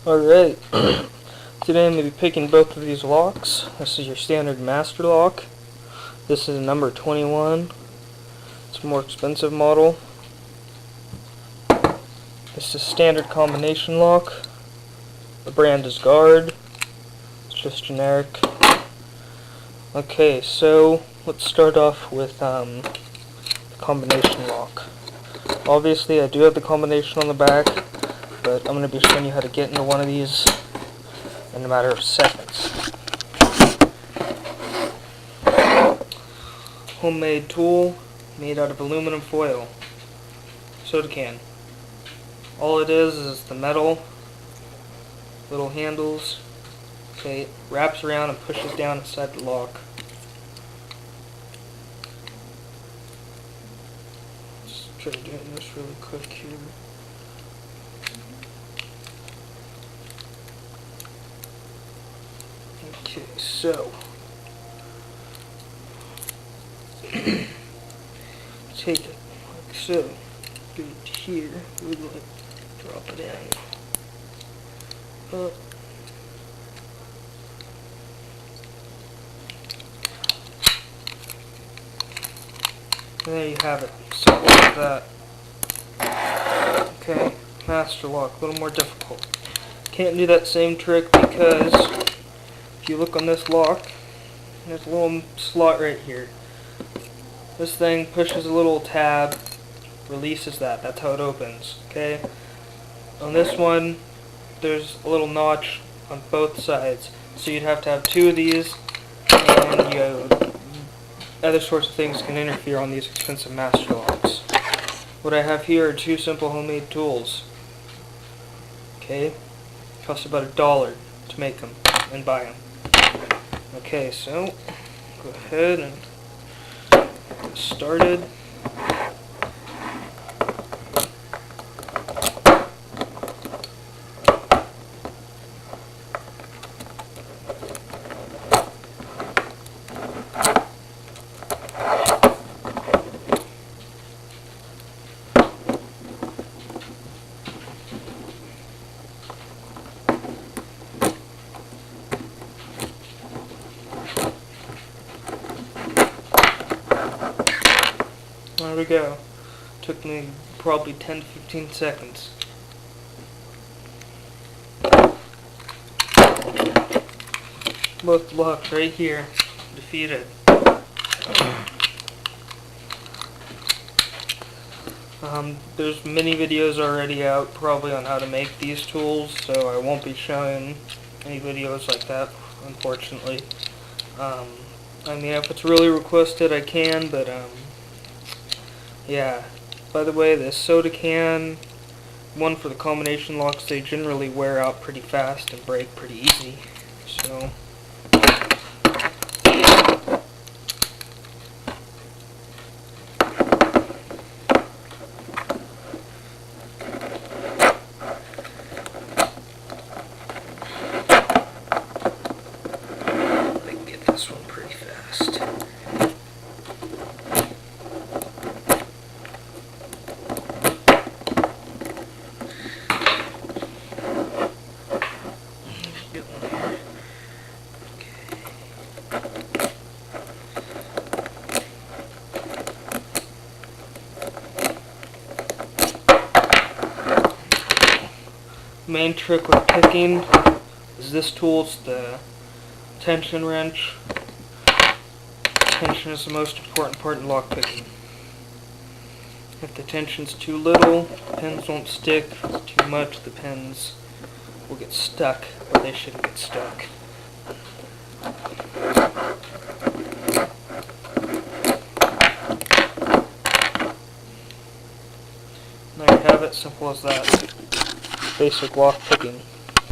Alright, today I'm going to be picking both of these locks. This is your standard master lock. This is number 21. It's a more expensive model. This is standard combination lock. The brand is Guard. It's just generic. Okay, so let's start off with the combination lock. Obviously I do have the combination on the back, but I'm going to be showing you how to get into one of these in a matter of seconds. Homemade tool made out of aluminum foil. Soda can. All it is the metal, little handles. Okay, it wraps around and pushes down inside the lock. Let's try doing this really quick here. Okay, so take it like so, get it here, we like drop it in, up, and there you have it, simple as that. Okay, master lock, a little more difficult. Can't do that same trick because if you look on this lock, there's a little slot right here. This thing pushes a little tab, releases that. That's how it opens. Okay. On this one, there's a little notch on both sides, so you'd have to have two of these, and other sorts of things can interfere on these expensive master locks. What I have here are two simple homemade tools. Okay. Cost about $1 to make them and buy them. Okay, so go ahead and get started. There we go. Took me probably 10 to 15 seconds. Both locks right here, defeated. There's many videos already out probably on how to make these tools, so I won't be showing any videos like that, unfortunately. I mean, if it's really requested I can, but yeah. By the way, this soda can, one for the combination locks, they generally wear out pretty fast and break pretty easy. So I can get this one pretty fast. Main trick with picking is this tool. It's the tension wrench. Tension is the most important part in lock picking. If the tension's too little, the pins won't stick. If it's too much, the pins will get stuck where they shouldn't get stuck. There you have it, simple as that. Basic lock picking.